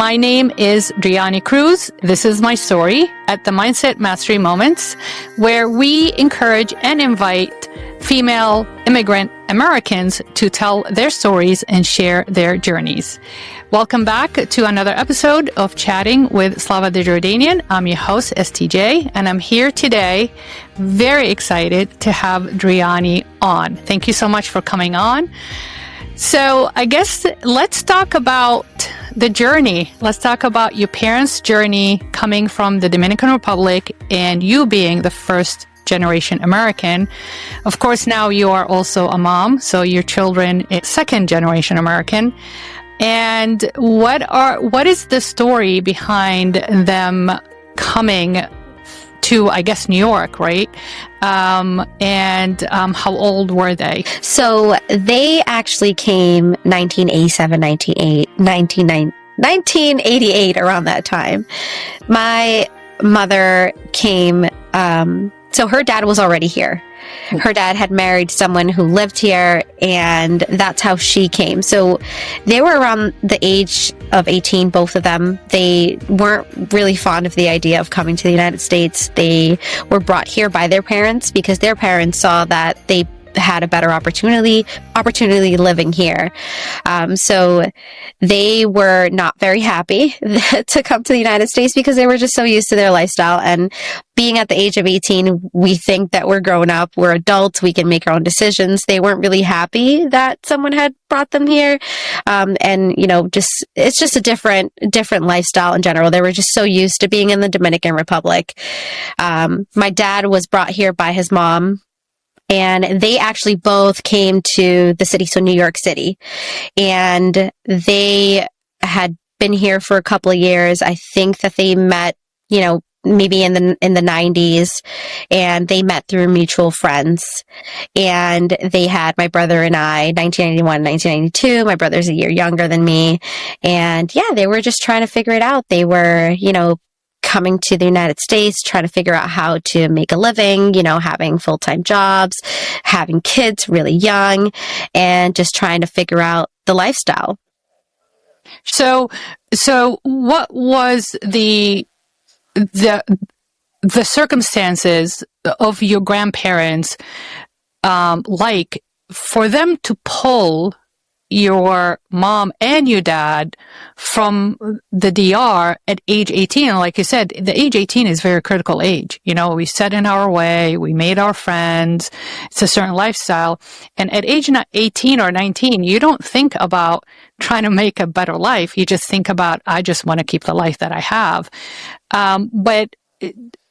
My name is Driany Cruz. This is my story at the Mindset Mastery Moments, where we encourage and invite female immigrant Americans to tell their stories and share their journeys. Welcome back to another episode of Chatting with Slava the Jordanian. I'm your host, STJ, and I'm here today, very excited to have Driany on. Thank you so much for coming on. So I guess let's talk about the journey. Let's talk about your parents' journey coming from the Dominican Republic and you being the first generation American. Of course, now you are also a mom, so your children is second generation American. And what is the story behind them coming to, I guess, New York, right? How old were they? So they actually came 1987, 1988, around that time. My mother came, so her dad was already here. Her dad had married someone who lived here, and that's how she came. So they were around the age of 18, both of them. They weren't really fond of the idea of coming to the United States. They were brought here by their parents because their parents saw that they had a better opportunity living here. So they were not very happy to come to the United States because they were just so used to their lifestyle. And being at the age of 18, we think that we're grown up, we're adults, we can make our own decisions. They weren't really happy that someone had brought them here. And, you know, it's just a different lifestyle in general. They were just so used to being in the Dominican Republic. My dad was brought here by his mom. And they actually both came to the city, so New York City. And they had been here for a couple of years. I think that they met, you know, maybe in the 90s, and they met through mutual friends. And they had my brother and I, 1991, 1992. My brother's a year younger than me. And yeah, they were just trying to figure it out. They were, you know, coming to the United States, trying to figure out how to make a living, you know, having full-time jobs, having kids really young, and just trying to figure out the lifestyle. So what was the circumstances of your grandparents like for them to pull your mom and your dad from the DR at age 18? And like you said, the age 18 is a very critical age. You know, we set in our way, we made our friends, it's a certain lifestyle. And at age 18 or 19, you don't think about trying to make a better life. You just think about, I just want to keep the life that I have. But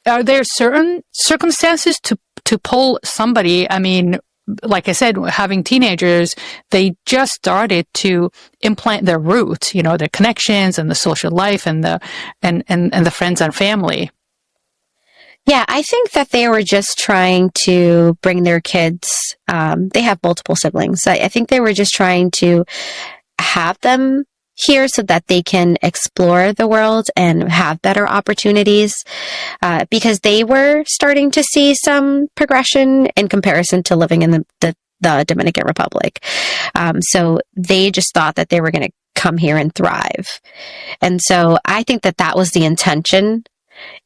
are there certain circumstances to pull somebody? I mean, like I said, having teenagers, they just started to implant their roots, you know, their connections and the social life and the friends and family. Yeah, I think that they were just trying to bring their kids. They have multiple siblings. I think they were just trying to have them here so that they can explore the world and have better opportunities, because they were starting to see some progression in comparison to living in the Dominican Republic. So they just thought that they were going to come here and thrive. And so I think that that was the intention.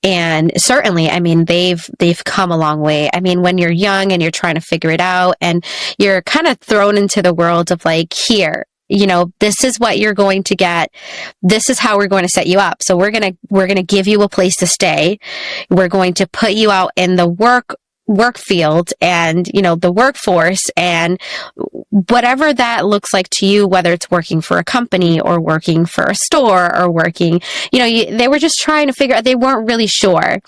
And certainly, I mean, they've come a long way. I mean, when you're young and you're trying to figure it out and you're kind of thrown into the world of like, here, you know, this is what you're going to get. This is how we're going to set you up. So we're going to give you a place to stay. We're going to put you out in the work field and, you know, the workforce, and whatever that looks like to you, whether it's working for a company or working for a store or working, you know, they were just trying to figure out, they weren't really sure.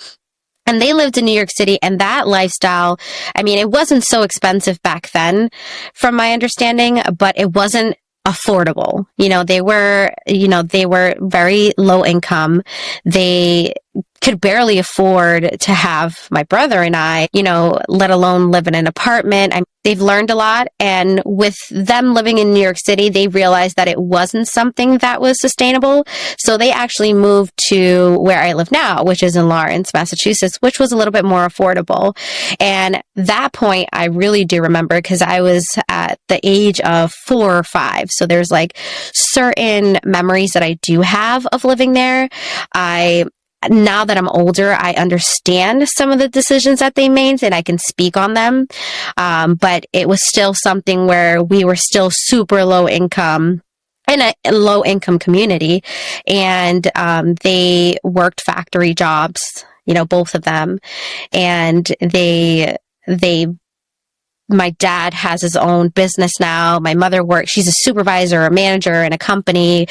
And they lived in New York City, and that lifestyle, I mean, it wasn't so expensive back then, from my understanding, but it wasn't affordable. You know, they were very low income. They could barely afford to have my brother and I, let alone live in an apartment. They've learned a lot. And with them living in New York City, they realized that it wasn't something that was sustainable. So they actually moved to where I live now, which is in Lawrence, Massachusetts, which was a little bit more affordable. And that point, I really do remember because I was at the age of 4 or 5. So there's like certain memories that I do have of living there. Now that I'm older, I understand some of the decisions that they made and I can speak on them. But it was still something where we were still super low income in a low income community. And they worked factory jobs, both of them. And my dad has his own business now. My mother works, she's a supervisor, a manager in a company.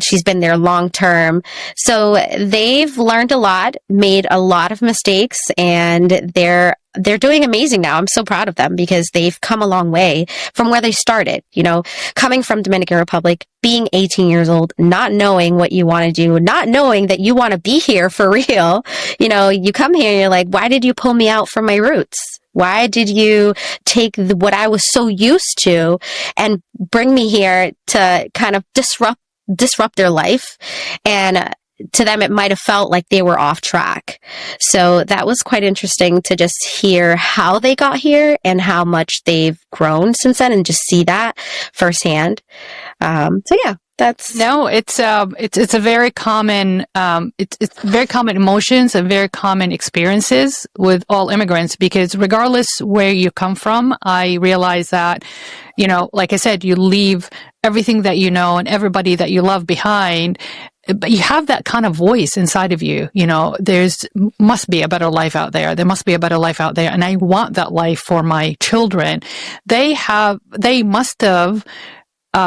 She's been there long term. So they've learned a lot, made a lot of mistakes, and they're doing amazing now. I'm so proud of them because they've come a long way from where they started, coming from Dominican Republic, being 18 years old, not knowing what you want to do, not knowing that you want to be here for real. You come here and you're like, why did you pull me out from my roots? Why did you take what I was so used to and bring me here to kind of disrupt their life? And to them, it might have felt like they were off track. So that was quite interesting to just hear how they got here and how much they've grown since then, and just see that firsthand. So yeah. It's a very common, it's very common emotions and very common experiences with all immigrants, because regardless where you come from, I realize that, like I said, you leave everything that you know and everybody that you love behind, but you have that kind of voice inside of you. Must be a better life out there. There must be a better life out there. And I want that life for my children. They must have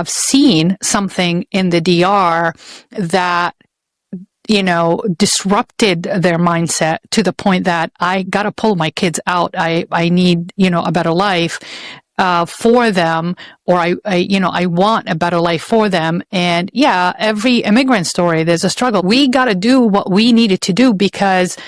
seen something in the DR that, disrupted their mindset to the point that I got to pull my kids out. I need, a better life, for them, or I want a better life for them. And yeah, every immigrant story, there's a struggle. We got to do what we needed to do, because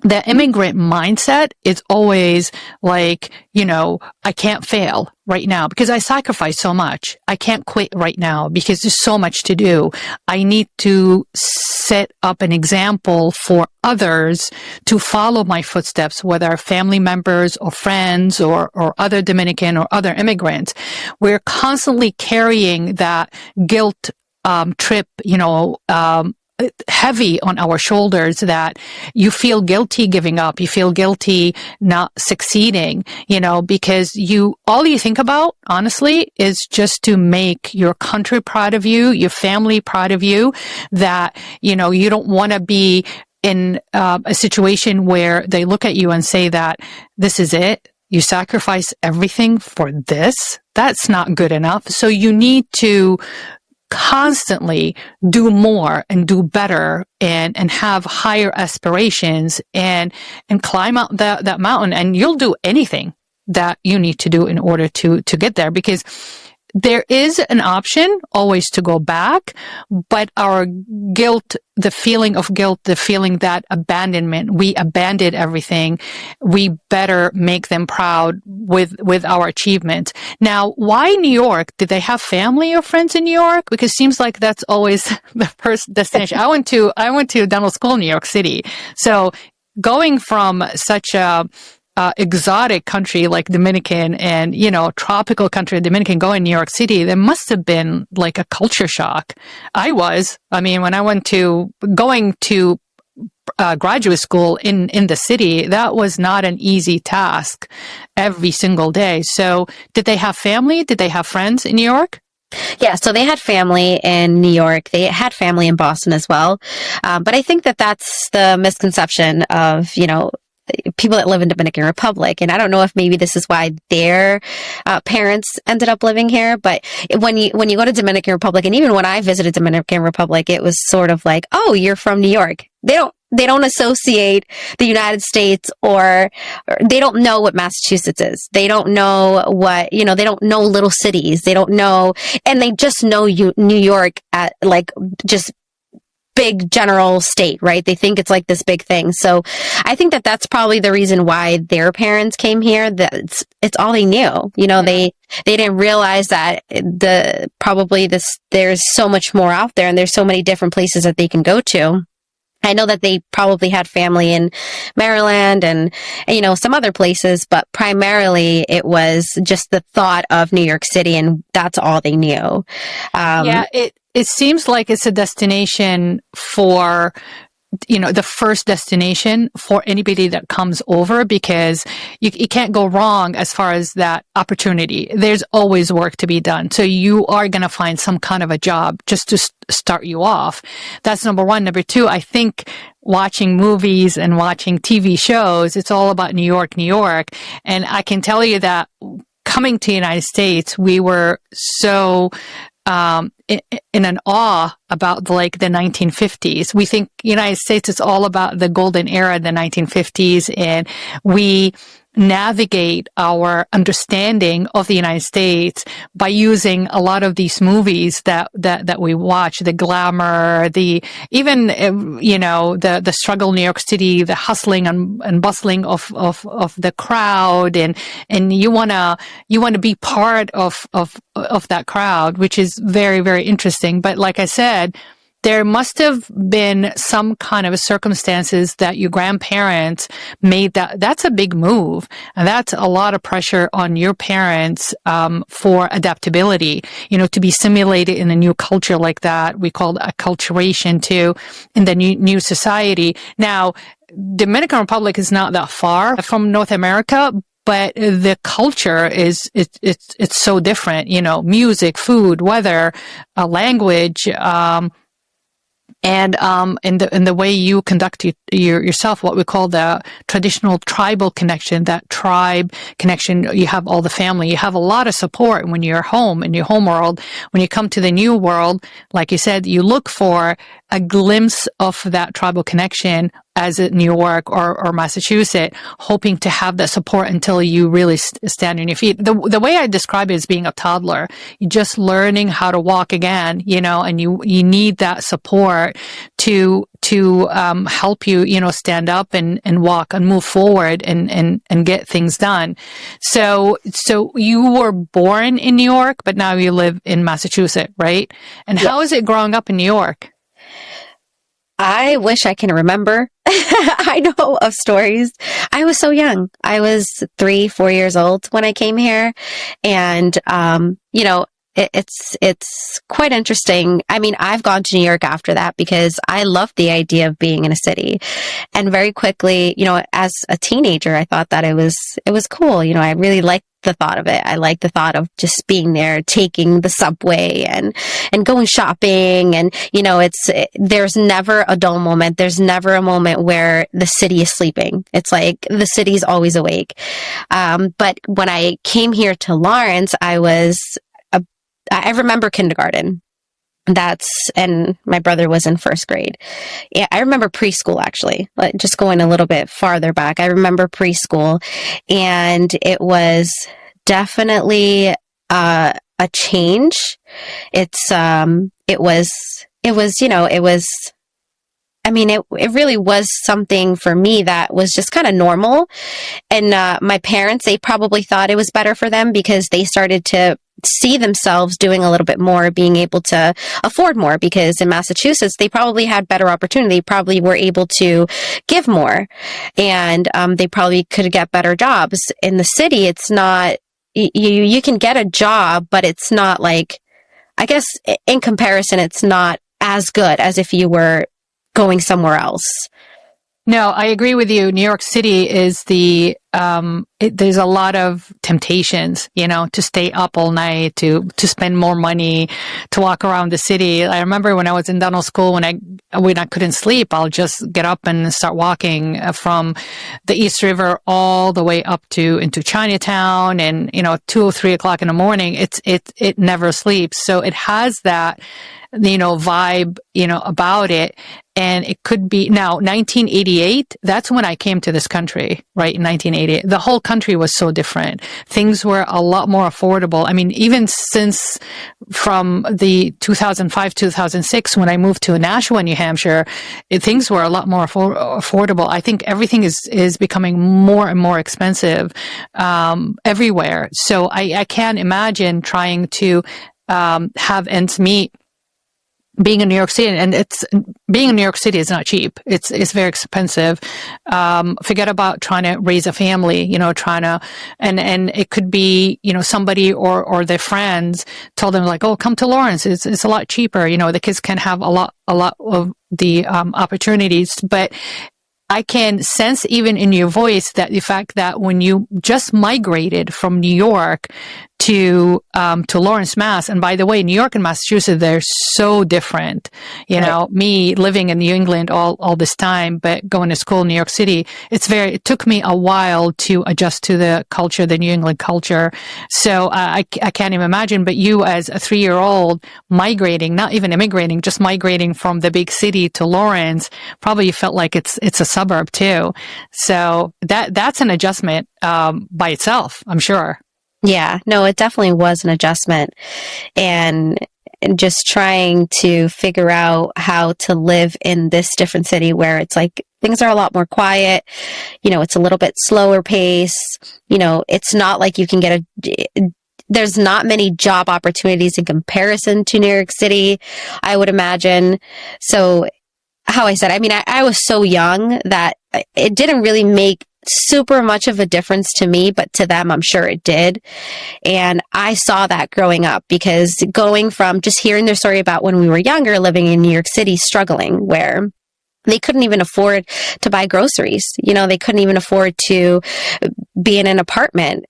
the immigrant mindset is always like, I can't fail right now because I sacrificed so much. I can't quit right now because there's so much to do. I need to set up an example for others to follow my footsteps, whether family members or friends or other Dominican or other immigrants. We're constantly carrying that guilt trip, heavy on our shoulders, that you feel guilty giving up. You feel guilty not succeeding, because all you think about, honestly, is just to make your country proud of you, your family proud of you, that, you don't want to be in a situation where they look at you and say that this is it. You sacrifice everything for this. That's not good enough. So you need to constantly do more and do better and have higher aspirations and climb out that mountain, and you'll do anything that you need to do in order to get there, because there is an option always to go back, but our guilt, the feeling of guilt, the feeling that abandonment, we abandoned everything, we better make them proud with our achievements. Now, why New York? Did they have family or friends in New York? Because it seems like that's always the first destination. I went to dental school in New York City. So going from such a exotic country like Dominican and, tropical country, Dominican, going to New York City, there must have been like a culture shock. When I went going to graduate school in the city, that was not an easy task every single day. So did they have family? Did they have friends in New York? Yeah, so they had family in New York. They had family in Boston as well. But I think that's the misconception of, people that live in Dominican Republic. And I don't know if maybe this is why their parents ended up living here. But when you go to Dominican Republic, and even when I visited Dominican Republic, it was sort of like, oh, you're from New York. They don't associate the United States, or they don't know what Massachusetts is. They don't know what, they don't know little cities. They don't know, and they just know New York at just big general state, right? They think it's like this big thing. So I think that that's probably the reason why their parents came here. That it's all they knew. You know, they didn't realize that there's so much more out there, and there's so many different places that they can go to. I know that they probably had family in Maryland and, you know, some other places, but primarily it was just the thought of New York City, and that's all they knew. It seems like it's a destination for, you know, the first destination for anybody that comes over, because you can't go wrong as far as that opportunity. There's always work to be done. So you are going to find some kind of a job just to start you off. That's number one. Number two, I think watching movies and watching TV shows, it's all about New York, New York. And I can tell you that coming to the United States, we were so in an awe about the 1950s. We think United States is all about the golden era in the 1950s, and we navigate our understanding of the United States by using a lot of these movies that we watch, the glamour, the struggle in New York City, the hustling and bustling of the crowd, and you want to be part of that crowd, which is very, very interesting. But like I said, there must have been some kind of circumstances that your grandparents made that's a big move. And that's a lot of pressure on your parents, for adaptability, to be simulated in a new culture like that. We call it acculturation too, in the new society. Now, Dominican Republic is not that far from North America, but the culture it's so different, music, food, weather, language, and the way you conduct yourself, what we call the traditional tribal connection, that tribe connection. You have all the family, you have a lot of support when you're home, in your home world. When you come to the new world, like you said, you look for a glimpse of that tribal connection as in New York or Massachusetts, hoping to have that support until you really stand on your feet. The way I describe it is being a toddler. You're just learning how to walk again, and you need that support to help you, stand up and walk and move forward and get things done. So you were born in New York, but now you live in Massachusetts, right? And how is it growing up in New York? I wish I can remember. I know of stories. I was so young. I was 3-4 years old when I came here. And, it's quite interesting. I mean, I've gone to New York after that because I loved the idea of being in a city. And very quickly, as a teenager, I thought that it was cool. I really liked the thought of it. I like the thought of just being there, taking the subway and going shopping. And, there's never a dull moment. There's never a moment where the city is sleeping. It's like the city's always awake. But when I came here to Lawrence, I remember kindergarten. And my brother was in first grade. Yeah, I remember preschool actually, just going a little bit farther back. I remember preschool, and it was definitely a change. It really was something for me that was just kind of normal. And my parents, they probably thought it was better for them because they started to see themselves doing a little bit more, being able to afford more, because in Massachusetts, they probably had better opportunity. They probably were able to give more, and they probably could get better jobs. In the city, it's not, you can get a job, but it's not like, I guess in comparison, it's not as good as if you were going somewhere else. No, I agree with you. New York City is there's a lot of temptations, to stay up all night, to spend more money, to walk around the city. I remember when I was in dental school, when I couldn't sleep, I'll just get up and start walking from the East River all the way up into Chinatown, and 2 or 3 o'clock in the morning. It never sleeps. So it has that vibe, about it. And it could be now 1988. That's when I came to this country, right? In 1988. fascinated. The whole country was so different. Things were a lot more affordable. I mean, even since from the 2005, 2006, when I moved to Nashua, New Hampshire, things were a lot more affordable. I think everything is becoming more and more expensive, everywhere. So I can't imagine trying to, have ends meet being in New York City, and being in New York City is not cheap. It's very expensive. Forget about trying to raise a family, and it could be, somebody or their friends told them like, oh, come to Lawrence. It's a lot cheaper. The kids can have a lot of the, opportunities, but I can sense even in your voice that the fact that when you just migrated from New York to Lawrence, Mass. And by the way, New York and Massachusetts, they're so different. Right. Me living in New England all this time, but going to school in New York City, it took me a while to adjust to the culture, the New England culture. So I can't even imagine, but you as a 3-year-old migrating, not even immigrating, just migrating from the big city to Lawrence, probably felt like it's a suburb too. So that's an adjustment, by itself, I'm sure. Yeah, no, it definitely was an adjustment, and just trying to figure out how to live in this different city where it's like things are a lot more quiet. It's a little bit slower pace. It's not like you can there's not many job opportunities in comparison to New York City, I would imagine. So how I said, I was so young that it didn't really make super much of a difference to me, but to them, I'm sure it did. And I saw that growing up, because going from just hearing their story about when we were younger, living in New York City, struggling, where they couldn't even afford to buy groceries. They couldn't even afford to be in an apartment,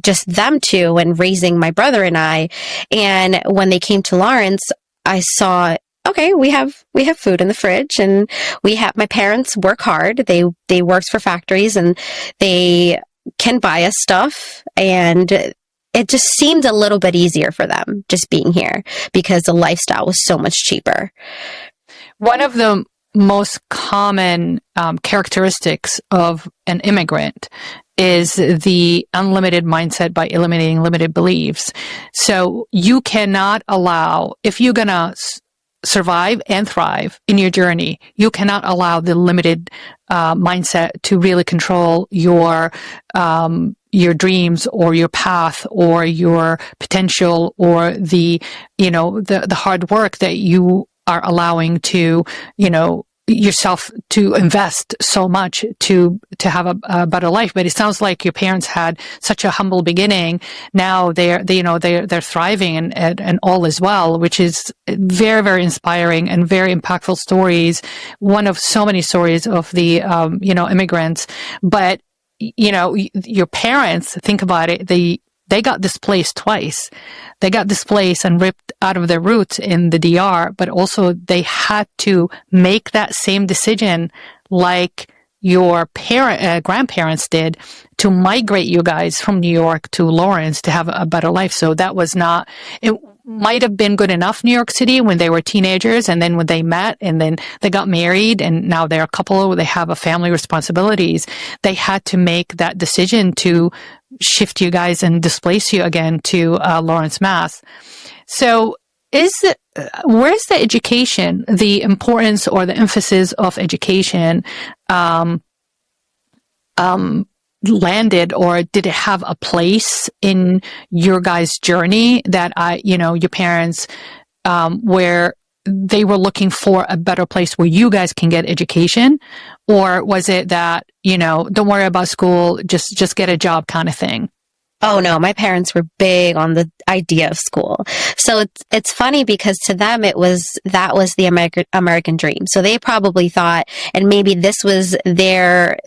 just them two, and raising my brother and I. And when they came to Lawrence, I saw, okay, we have food in the fridge, and my parents work hard. They worked for factories, and they can buy us stuff. And it just seemed a little bit easier for them just being here, because the lifestyle was so much cheaper. One of the most common characteristics of an immigrant is the unlimited mindset by eliminating limited beliefs. So you cannot allow, if you're going to survive and thrive in your journey, you cannot allow the limited mindset to really control your dreams or your path or your potential, or the hard work that you are allowing to, yourself to invest so much to have a better life. But it sounds like your parents had such a humble beginning. Now they're thriving and all is well, which is very, very inspiring and very impactful stories. One of so many stories of the, immigrants. But, your parents, think about it, they got displaced twice. They got displaced and ripped out of their roots in the DR, but also they had to make that same decision like your grandparents did, to migrate you guys from New York to Lawrence to have a better life. So that was not, it might have been good enough New York City when they were teenagers, and then when they met and then they got married and now they're a couple, they have a family responsibilities. They had to make that decision to shift you guys and displace you again to Lawrence, Mass. So where's the education, the importance or the emphasis of education landed, or did it have a place in your guys' journey that your parents, where they were looking for a better place where you guys can get education? Or was it that, don't worry about school, just get a job kind of thing? Oh no, my parents were big on the idea of school. So it's funny, because to them that was the American dream. So they probably thought, and maybe this was their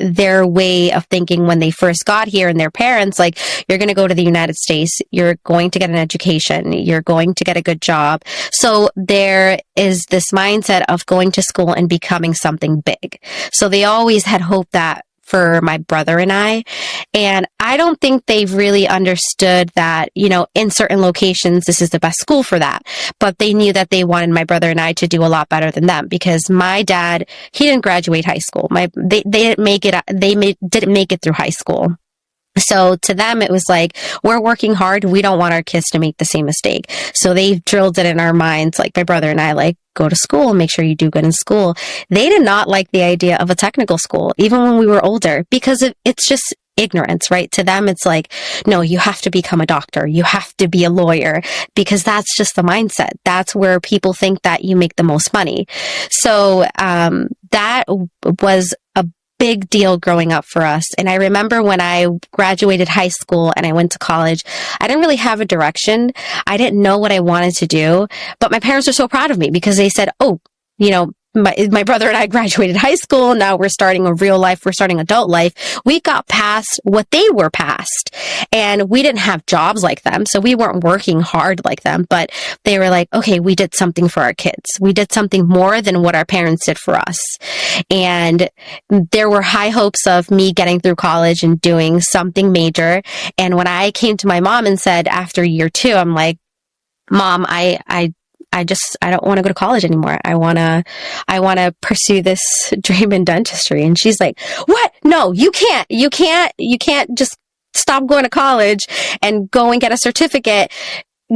way of thinking when they first got here, and their parents, like, you're going to go to the United States, you're going to get an education, you're going to get a good job. So there is this mindset of going to school and becoming something big. So they always had hoped that for my brother and I. And I don't think they've really understood that, in certain locations, this is the best school for that. But they knew that they wanted my brother and I to do a lot better than them, because my dad, he didn't graduate high school. They didn't make it through high school. So to them, it was like, we're working hard. We don't want our kids to make the same mistake. So they drilled it in our minds, like my brother and I, like, go to school, make sure you do good in school. They did not like the idea of a technical school, even when we were older, because it's just ignorance, right? To them, it's like, no, you have to become a doctor. You have to be a lawyer, because that's just the mindset. That's where people think that you make the most money. So, that was a big deal growing up for us. And I remember when I graduated high school and I went to college, I didn't really have a direction. I didn't know what I wanted to do, but my parents were so proud of me because they said, oh, you know, my brother and I graduated high school. Now we're starting a real life. We're starting adult life. We got past what they were past, and we didn't have jobs like them. So we weren't working hard like them, but they were like, okay, we did something for our kids. We did something more than what our parents did for us. And there were high hopes of me getting through college and doing something major. And when I came to my mom and said after year 2, I'm like, Mom, I don't want to go to college anymore. I want to pursue this dream in dentistry. And she's like, what? No, you can't just stop going to college and go and get a certificate.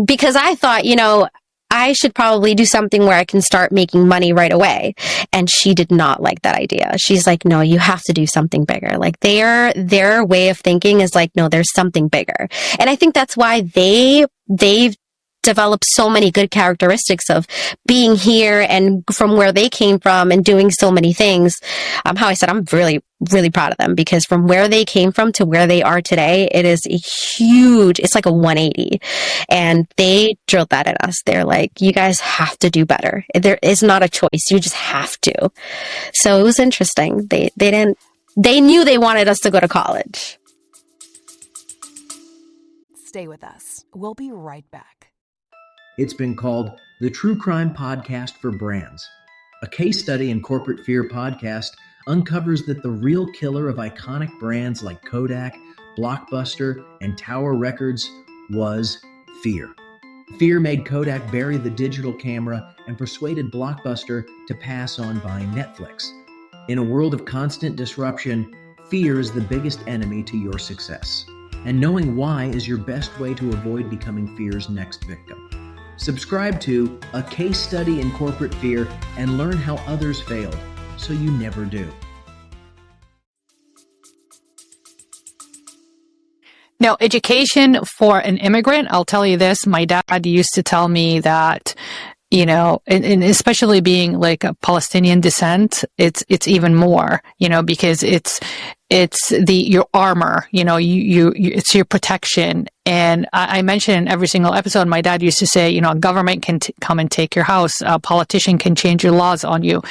Because I thought, you know, I should probably do something where I can start making money right away. And she did not like that idea. She's like, no, you have to do something bigger. Like their way of thinking is like, no, there's something bigger. And I think that's why they've developed so many good characteristics of being here and from where they came from and doing so many things. How I said, I'm really, really proud of them, because from where they came from to where they are today, it is it's like a 180. And they drilled that in us. They're like, you guys have to do better. There is not a choice. You just have to. So it was interesting. They knew they wanted us to go to college. Stay with us. We'll be right back. It's been called the True Crime Podcast for Brands. A case study in corporate fear podcast uncovers that the real killer of iconic brands like Kodak, Blockbuster, and Tower Records was fear. Fear made Kodak bury the digital camera and persuaded Blockbuster to pass on buying Netflix. In a world of constant disruption, fear is the biggest enemy to your success. And knowing why is your best way to avoid becoming fear's next victim. Subscribe to A Case Study in Corporate Fear and learn how others failed, so you never do. Now, education for an immigrant, I'll tell you this, my dad used to tell me that, you know, and especially being like a Palestinian descent, it's even more, you know, because it's your armor, you know, it's your protection. And I mentioned in every single episode, my dad used to say, you know, a government can come and take your house. A politician can change your laws on you.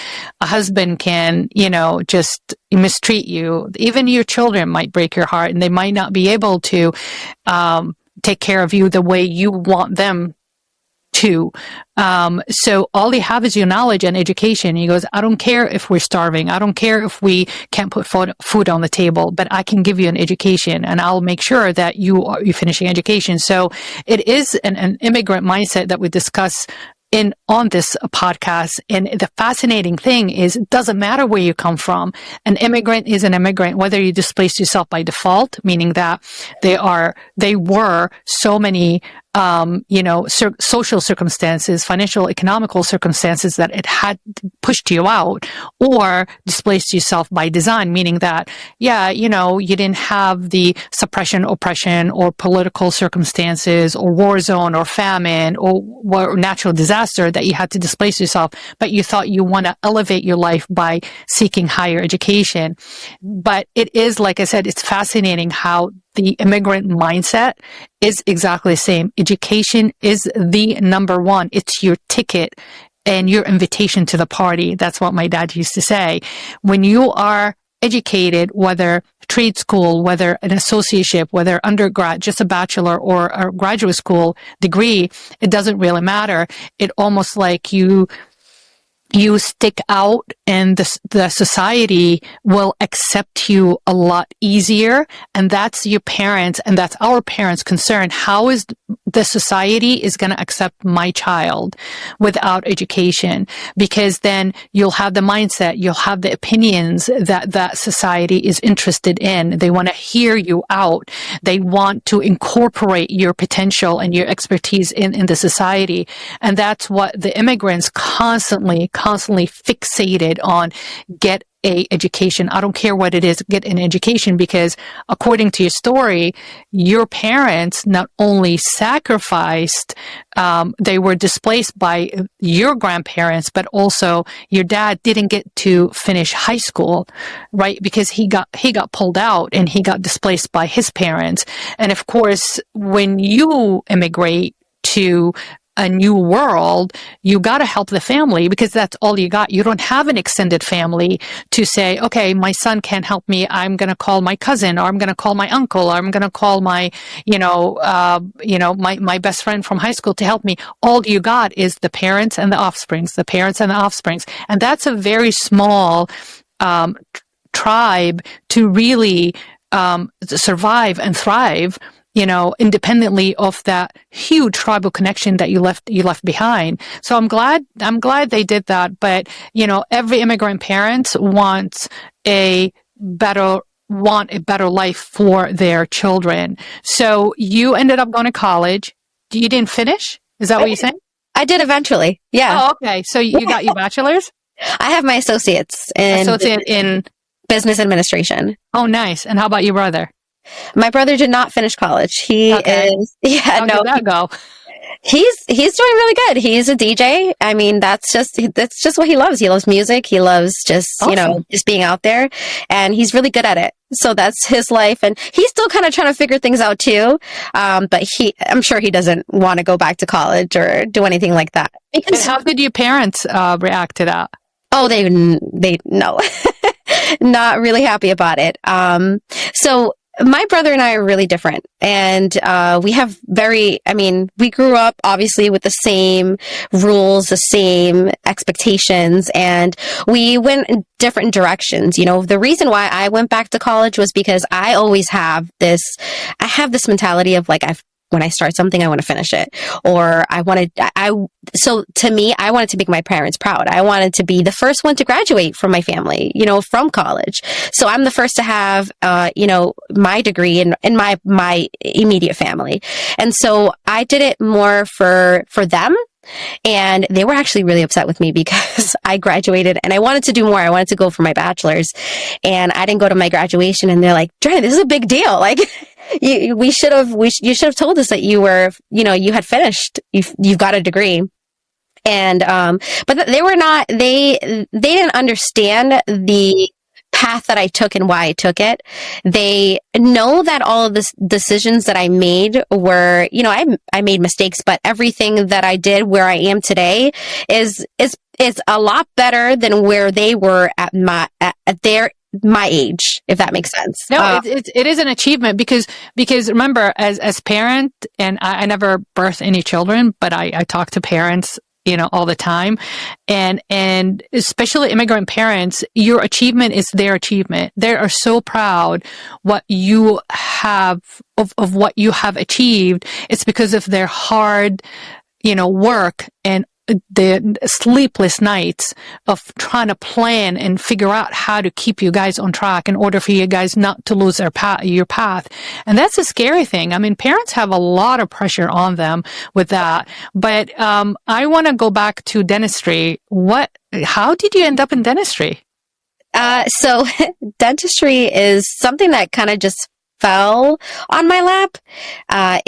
A husband can, you know, just mistreat you. Even your children might break your heart, and they might not be able to take care of you the way you want them to. So all they have is your knowledge and education. He goes, I don't care if we're starving. I don't care if we can't put food on the table, but I can give you an education, and I'll make sure that you're finishing education. So it is an immigrant mindset that we discuss on this podcast. And the fascinating thing is, it doesn't matter where you come from. An immigrant is an immigrant, whether you displaced yourself by default, meaning that they were so many, social circumstances, financial, economical circumstances that it had pushed you out, or displaced yourself by design, meaning that, you didn't have the suppression, oppression, or political circumstances, or war zone, or famine, or natural disaster that you had to displace yourself, but you thought you want to elevate your life by seeking higher education. But it is, like I said, it's fascinating how the immigrant mindset is exactly the same. Education is the number one. It's your ticket and your invitation to the party. That's what my dad used to say. When you are educated, whether trade school, whether an associateship, whether undergrad, just a bachelor or a graduate school degree, it doesn't really matter. It almost like you stick out, and the society will accept you a lot easier. And that's your parents, and that's our parents' concern. How is the society is going to accept my child without education, because then you'll have the mindset, you'll have the opinions that society is interested in. They want to hear you out. They want to incorporate your potential and your expertise in the society. And that's what the immigrants constantly fixated on. Get a education. I don't care what it is, get an education, because according to your story, your parents not only sacrificed, they were displaced by your grandparents, but also your dad didn't get to finish high school, right? Because he got pulled out and he got displaced by his parents. And of course, when you immigrate to a new world, you got to help the family, because that's all you got. You don't have an extended family to say, okay, my son can't help me. I'm going to call my cousin, or I'm going to call my uncle, or I'm going to call my, my best friend from high school to help me. All you got is the parents and the offsprings, the parents and the offsprings. And that's a very small, tribe to really, survive and thrive, independently of that huge tribal connection that you left behind. So I'm glad they did that. But, every immigrant parent wants a better life for their children. So you ended up going to college. You didn't finish? Is that what you're saying? I did eventually. Yeah. Oh, okay. So you got your bachelor's? I have my associates in business administration. Oh, nice. And how about your brother? My brother did not finish college. He is, How did that go? He's doing really good. He's a DJ. I mean, that's just what he loves. He loves music. He loves just, awesome. Just being out there, and he's really good at it. So that's his life. And he's still kind of trying to figure things out too. But I'm sure he doesn't want to go back to college or do anything like that. And how did your parents react to that? Oh, they no, not really happy about it. So my brother and I are really different, and we have we grew up obviously with the same rules, the same expectations, and we went in different directions. The reason why I went back to college was because I always have this mentality of like, when I start something, I want to finish it. Or so to me, I wanted to make my parents proud. I wanted to be the first one to graduate from my family, from college. So I'm the first to have, my degree in my immediate family. And so I did it more for them. And they were actually really upset with me because I graduated and I wanted to do more. I wanted to go for my bachelor's, and I didn't go to my graduation. And they're like, Driany, this is a big deal. Like, you should have told us that you were, you had finished. You've got a degree. And, but they didn't understand the path that I took and why I took it. They know that all of the decisions that I made were, I made mistakes, but everything that I did where I am today is a lot better than where they were at my age, if that makes sense. No, it is an achievement because remember, as parent, and I never birthed any children, but I talk to parents, all the time, and especially immigrant parents, your achievement is their achievement. They are so proud what you have of what you have achieved. It's because of their hard, work and the sleepless nights of trying to plan and figure out how to keep you guys on track in order for you guys not to lose your path. And that's a scary thing. I mean, parents have a lot of pressure on them with that. But I want to go back to dentistry. How did you end up in dentistry? So dentistry is something that kind of just fell on my lap. I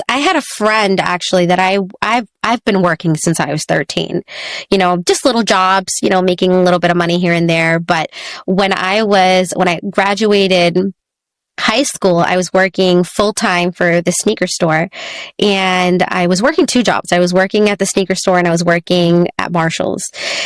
had a friend actually that I've been working since I was 13, just little jobs, making a little bit of money here and there. But when I graduated high school, I was working full time for the sneaker store, and I was working two jobs. I was working at the sneaker store and I was working at Marshall's.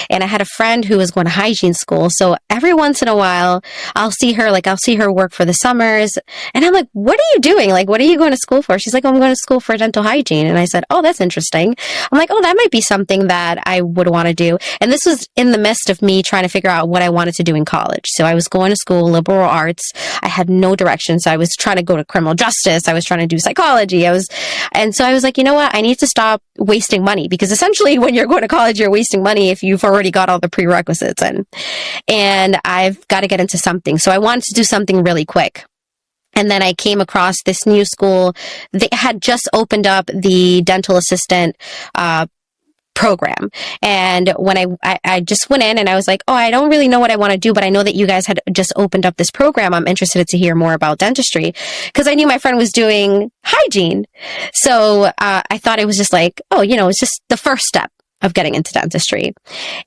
And I had a friend who was going to hygiene school. So every once in a while, I'll see her work for the summers. And I'm like, what are you doing? Like, what are you going to school for? She's like, I'm going to school for dental hygiene. And I said, oh, that's interesting. I'm like, oh, that might be something that I would want to do. And this was in the midst of me trying to figure out what I wanted to do in college. So I was going to school, liberal arts. I had no direction. So I was trying to go to criminal justice. I was trying to do psychology. I And so I was like, you know what? I need to stop wasting money, because essentially when you're going to college, you're wasting money if you've already got all the prerequisites in. And I've got to get into something. So I wanted to do something really quick. And then I came across this new school. They had just opened up the dental assistant program. And when I just went in and I was like, oh, I don't really know what I want to do, but I know that you guys had just opened up this program. I'm interested to hear more about dentistry, because I knew my friend was doing hygiene. So I thought it was just like, oh, it's just the first step of getting into dentistry.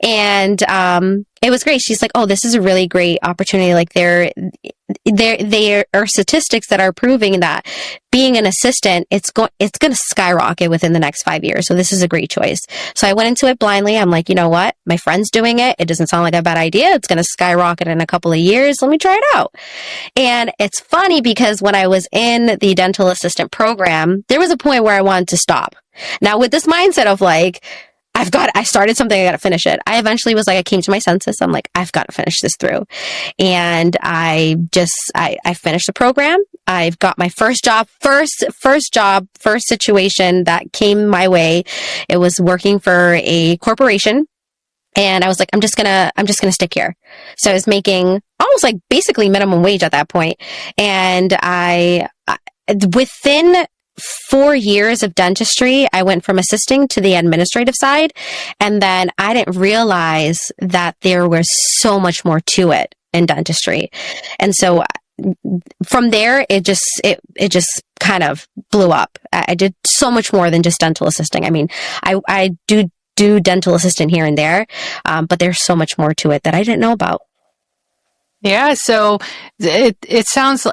And it was great. She's like, oh, this is a really great opportunity. Like there are statistics that are proving that being an assistant, it's going to skyrocket within the next 5 years. So this is a great choice. So I went into it blindly. I'm like, you know what? My friend's doing it. It doesn't sound like a bad idea. It's going to skyrocket in a couple of years. Let me try it out. And it's funny because when I was in the dental assistant program, there was a point where I wanted to stop. Now with this mindset of like, I started something, I got to finish it. I eventually was like, I came to my senses. I'm like, I've got to finish this through. And I finished the program. I've got my first situation that came my way. It was working for a corporation. And I was like, I'm just gonna stick here. So I was making almost like basically minimum wage at that point. And within 4 years of dentistry, I went from assisting to the administrative side. And then I didn't realize that there was so much more to it in dentistry. And so from there, it just kind of blew up. I did so much more than just dental assisting. I mean, I do dental assistant here and there, but there's so much more to it that I didn't know about. Yeah. So it sounds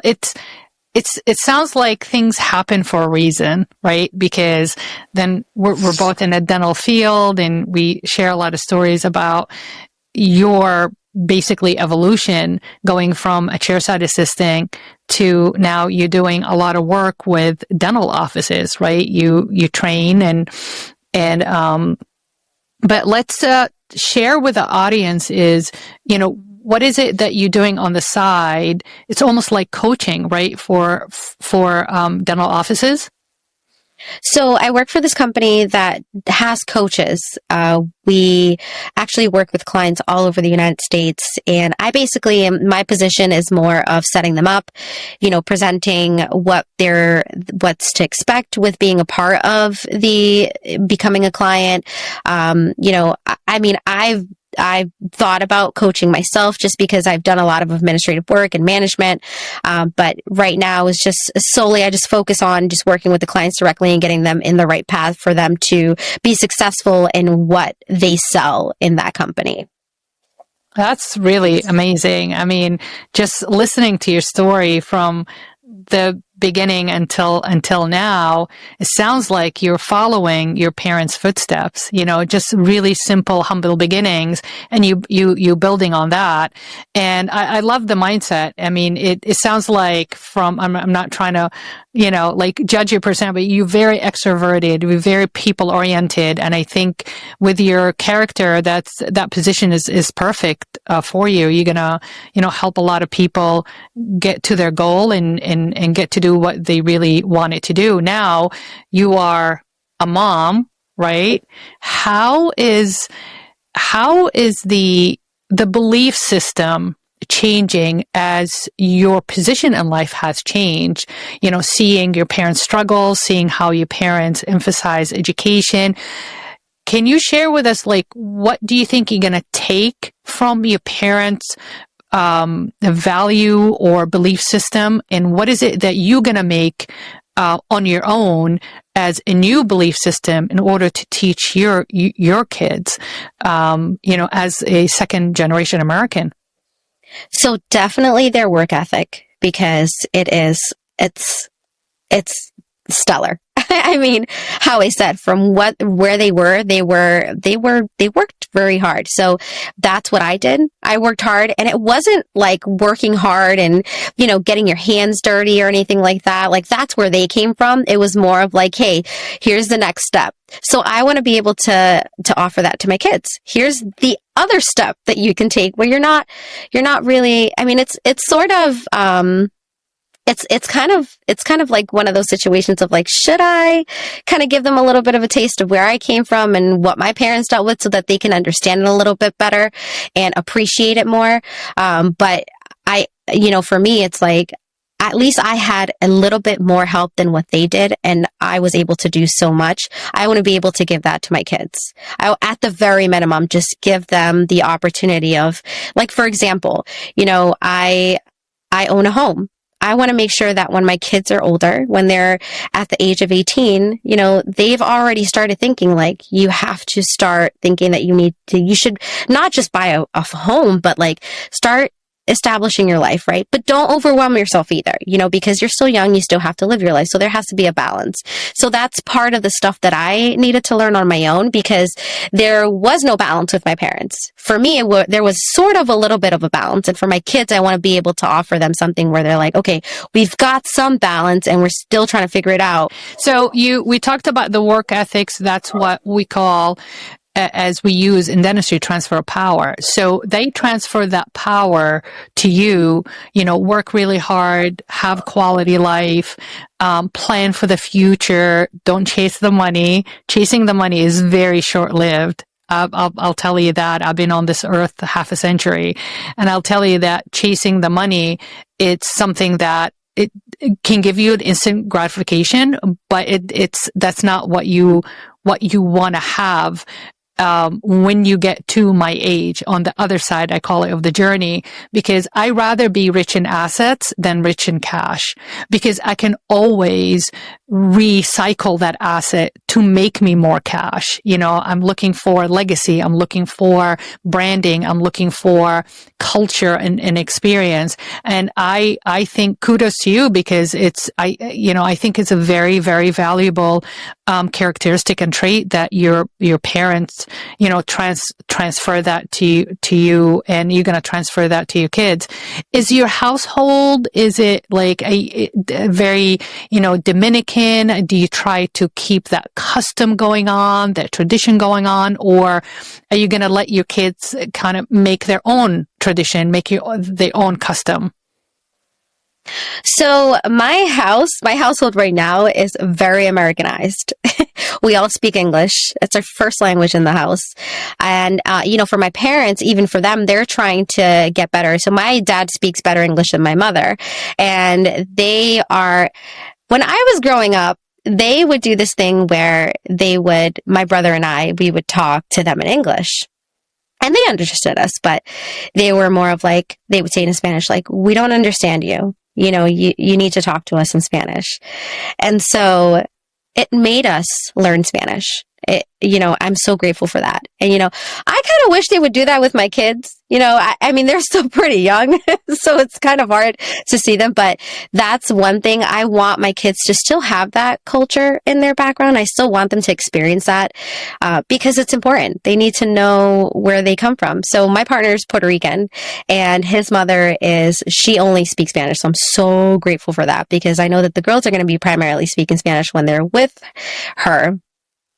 like things happen for a reason, right? Because then we're both in a dental field and we share a lot of stories about your basically evolution going from a chairside assistant to now you're doing a lot of work with dental offices, right? You train but let's share with the audience is, what is it that you're doing on the side? It's almost like coaching, right? For dental offices. So I work for this company that has coaches. We actually work with clients all over the United States. And I basically my position is more of setting them up, presenting what's to expect with being a part of becoming a client. I've thought about coaching myself just because I've done a lot of administrative work and management. But right now is just solely, I just focus on just working with the clients directly and getting them in the right path for them to be successful in what they sell in that company. That's really amazing. I mean, just listening to your story from the beginning until now, it sounds like you're following your parents' footsteps, just really simple, humble beginnings, and you building on that. And I love the mindset. I mean, it sounds like I'm not trying to, judge your personality, but you're very extroverted, you're very people oriented. And I think with your character, that position is perfect for you. You're gonna, help a lot of people get to their goal and get to do what they really wanted to do. Now you are a mom, right? How is the belief system changing as your position in life has changed? Seeing your parents struggle, seeing how your parents emphasize education. Can you share with us, what do you think you're going to take from your parents' value or belief system, and what is it that you're going to make on your own as a new belief system in order to teach your kids, as a second generation American? So definitely their work ethic, because it's stellar. I mean, how I said, from where they worked very hard. So that's what I did. I worked hard, and it wasn't like working hard and, getting your hands dirty or anything like that. Like, that's where they came from. It was more of like, hey, here's the next step. So I want to be able to offer that to my kids. Here's the other step that you can take where you're not really, I mean, it's sort of, it's kind of like one of those situations of like, should I kind of give them a little bit of a taste of where I came from and what my parents dealt with so that they can understand it a little bit better and appreciate it more. But for me, it's like, at least I had a little bit more help than what they did, and I was able to do so much. I want to be able to give that to my kids. At the very minimum, just give them the opportunity of, like, for example, I own a home. I want to make sure that when my kids are older, when they're at the age of 18, they've already started thinking, like, you have to start thinking that you should not just buy a home, but like start establishing your life, right? But don't overwhelm yourself either, because you're still young, you still have to live your life. So there has to be a balance. So that's part of the stuff that I needed to learn on my own, because there was no balance with my parents. For me, there was sort of a little bit of a balance. And for my kids, I want to be able to offer them something where they're like, okay, we've got some balance and we're still trying to figure it out. So we talked about the work ethics. That's what we call, as we use in dentistry, transfer of power. So they transfer that power to you, work really hard, have quality life, plan for the future, don't chase the money. Chasing the money is very short-lived. I'll tell you that. I've been on this earth half a century, and I'll tell you that chasing the money, it's something that it can give you an instant gratification, but that's not what you want to have. When you get to my age, on the other side, I call it, of the journey, because I rather be rich in assets than rich in cash, because I can always recycle that asset to make me more cash. I'm looking for legacy. I'm looking for branding. I'm looking for culture and experience. And I think kudos to you, because I think it's a very, very valuable characteristic and trait that your parents transfer that to you, and you're going to transfer that to your kids. Is your household, is it like a very, Dominican? Do you try to keep that custom going on, that tradition going on, or are you going to let your kids kind of make their own tradition, their own custom? So my household right now is very Americanized. We all speak English. It's our first language in the house. And, for my parents, even for them, they're trying to get better. So my dad speaks better English than my mother. And when I was growing up, they would do this thing where my brother and we would talk to them in English. And they understood us, but they were more of like, they would say in Spanish, like, we don't understand you. You need to talk to us in Spanish. And so it made us learn Spanish. I'm so grateful for that. And, I kind of wish they would do that with my kids. I mean, they're still pretty young, so it's kind of hard to see them. But that's one thing. I want my kids to still have that culture in their background. I still want them to experience that because it's important. They need to know where they come from. So my partner is Puerto Rican, and his mother she only speaks Spanish. So I'm so grateful for that, because I know that the girls are going to be primarily speaking Spanish when they're with her.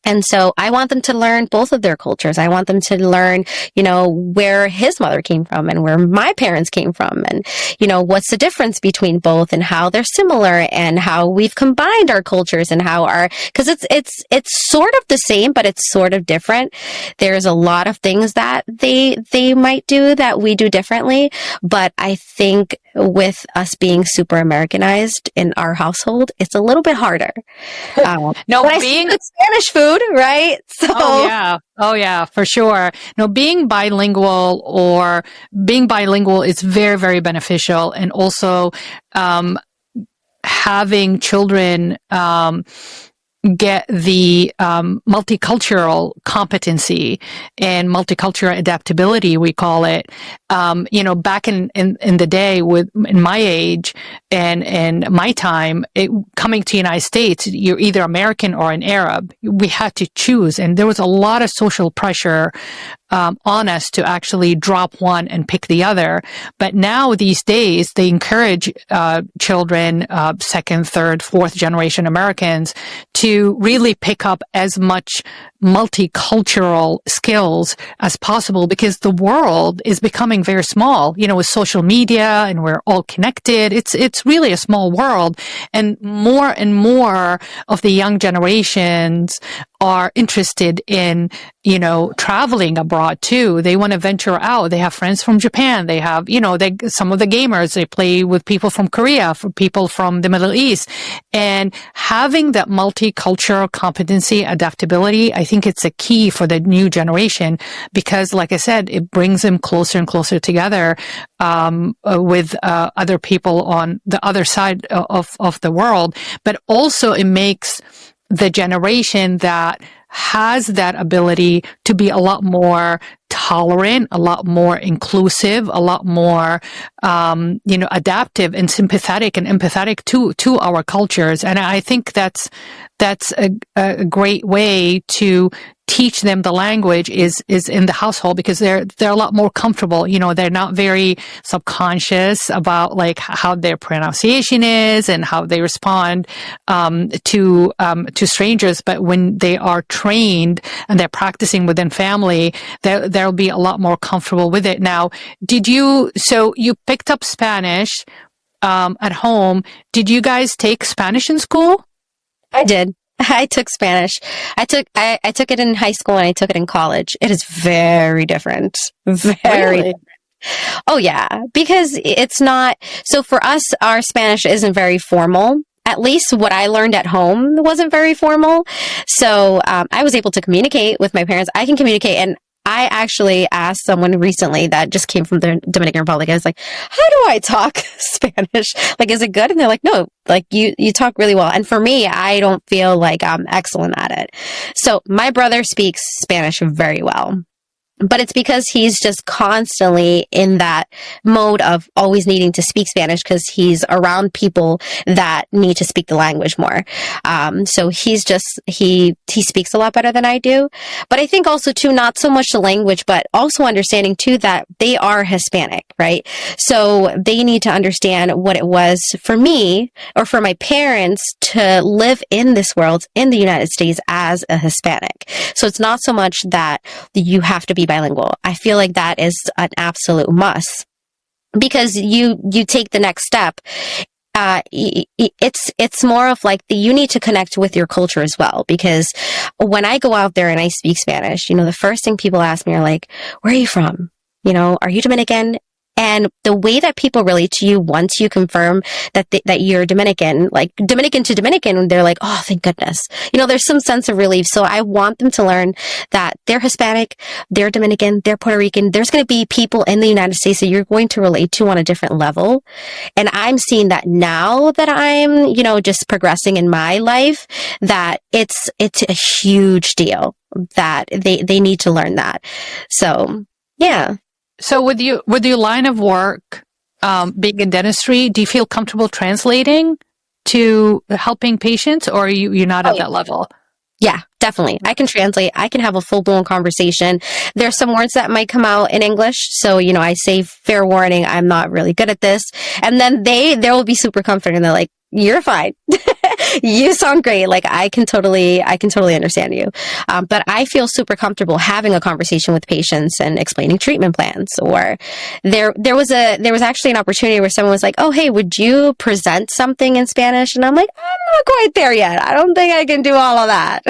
And so I want them to learn both of their cultures. I want them to learn, where his mother came from and where my parents came from, and, what's the difference between both and how they're similar and how we've combined our cultures and because it's sort of the same, but it's sort of different. There's a lot of things that they might do that we do differently. But I think with us being super Americanized in our household, it's a little bit harder. Being Spanish food, right? So Oh yeah, for sure. No, being bilingual is very, very beneficial, and also having children get the multicultural competency and multicultural adaptability, we call it. Back in the day, in my age and my time, coming to the United States, you're either American or an Arab. We had to choose, and there was a lot of social pressure on us to actually drop one and pick the other. But now these days, they encourage children, second, third, fourth generation Americans to really pick up as much multicultural skills as possible, because the world is becoming very small, with social media, and we're all connected. It's really a small world, and more of the young generations are interested in, traveling abroad too. They want to venture out. They have friends from Japan. They have, some of the gamers, they play with people from Korea, for people from the Middle East, and having that multicultural competency, adaptability, I think it's a key for the new generation, because like I said, it brings them closer and closer together, with, other people on the other side of the world. But also it makes the generation that has that ability to be a lot more tolerant, a lot more inclusive, a lot more, adaptive and sympathetic and empathetic to our cultures. And I think that's a great way to teach them the language is in the household, because they're a lot more comfortable. They're not very subconscious about like how their pronunciation is and how they respond to strangers. But when they are trained and they're practicing within family, they'll be a lot more comfortable with it. Now, so you picked up Spanish at home. Did you guys take Spanish in school? I did. I took Spanish. I took it in high school and I took it in college. It is very different. Very Really? different. Oh yeah, because it's not, so for us, our Spanish isn't very formal. At least what I learned at home wasn't very formal. So I was able to communicate with my parents. I can communicate, and I actually asked someone recently that just came from the Dominican Republic. I was like, how do I talk Spanish? Like, is it good? And they're like, no, like you talk really well. And for me, I don't feel like I'm excellent at it. So my brother speaks Spanish very well. But it's because he's just constantly in that mode of always needing to speak Spanish because he's around people that need to speak the language more. So he's just, he speaks a lot better than I do. But I think also too, not so much the language, but also understanding too that they are Hispanic, right? So they need to understand what it was for me or for my parents to live in this world in the United States as a Hispanic. So it's not so much that you have to be bilingual. I feel like that is an absolute must, because you take the next step. It's more of like you need to connect with your culture as well, because when I go out there and I speak Spanish, the first thing people ask me are like, where are you from? Are you Dominican? And the way that people relate to you once you confirm that you're Dominican, like Dominican to Dominican, they're like, oh, thank goodness. There's some sense of relief. So I want them to learn that they're Hispanic, they're Dominican, they're Puerto Rican. There's going to be people in the United States that you're going to relate to on a different level. And I'm seeing that now that I'm, just progressing in my life, that it's a huge deal that they need to learn that. So, yeah. So with your line of work, being in dentistry, do you feel comfortable translating to helping patients, or you're not at that level? Yeah, definitely. I can translate. I can have a full-blown conversation. There's some words that might come out in English. So, I say, fair warning, I'm not really good at this. And then they will be super comforting. They're like, you're fine. You sound great. Like I can totally understand you. But I feel super comfortable having a conversation with patients and explaining treatment plans. Or there was actually an opportunity where someone was like, oh, hey, would you present something in Spanish? And I'm like, I'm not quite there yet. I don't think I can do all of that.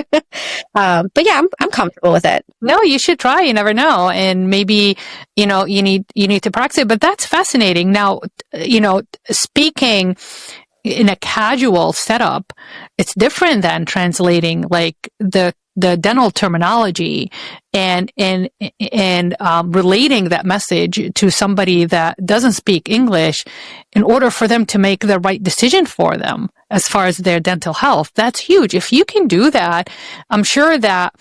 But yeah, I'm comfortable with it. No, you should try. You never know. And maybe, you need to practice it, but that's fascinating. Now, speaking in a casual setup, it's different than translating like the dental terminology and relating that message to somebody that doesn't speak English in order for them to make the right decision for them as far as their dental health. That's huge. If you can do that, I'm sure that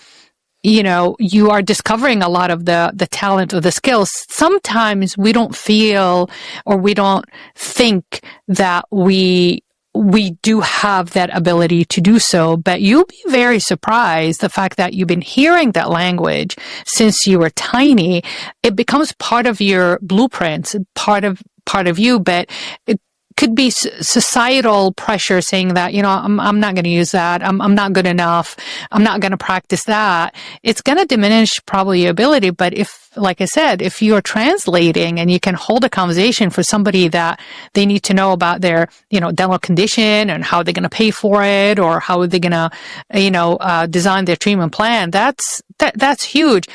you are discovering a lot of the talent or the skills. Sometimes we don't feel or we don't think that we we do have that ability to do so, but you'll be very surprised the fact that you've been hearing that language since you were tiny. It becomes part of your blueprints, part of you, but it could be societal pressure saying that, I'm not going to use that. I'm not good enough. I'm not going to practice that. It's going to diminish probably your ability. But if, like I said, if you're translating and you can hold a conversation for somebody that they need to know about their, dental condition and how they're going to pay for it, or how they're going to, design their treatment plan, that's huge.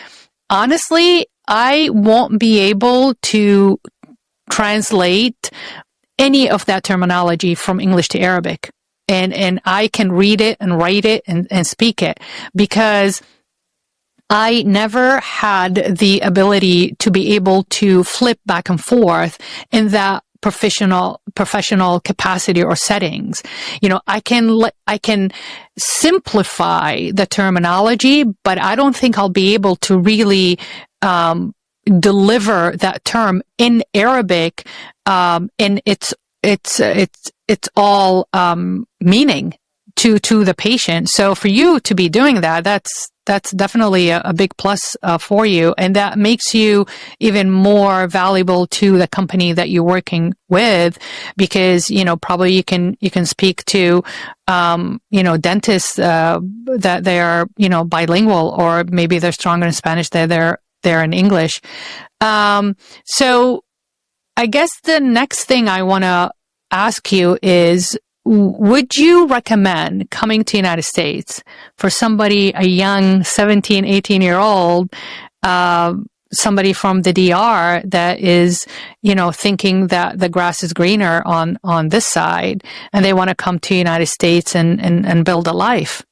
Honestly, I won't be able to translate any of that terminology from English to Arabic. And I can read it and write it and speak it, because I never had the ability to be able to flip back and forth in that professional capacity or settings. I can simplify the terminology, but I don't think I'll be able to really deliver that term in Arabic in its all meaning to the patient. So for you to be doing that, that's definitely a big plus for you, and that makes you even more valuable to the company that you're working with, because probably you can speak to dentists that they are bilingual, or maybe they're stronger in Spanish than they're in English. So I guess the next thing I want to ask you is, would you recommend coming to the United States for somebody, a young 17, 18-year-old, somebody from the DR that is, thinking that the grass is greener on this side, and they want to come to the United States and build a life?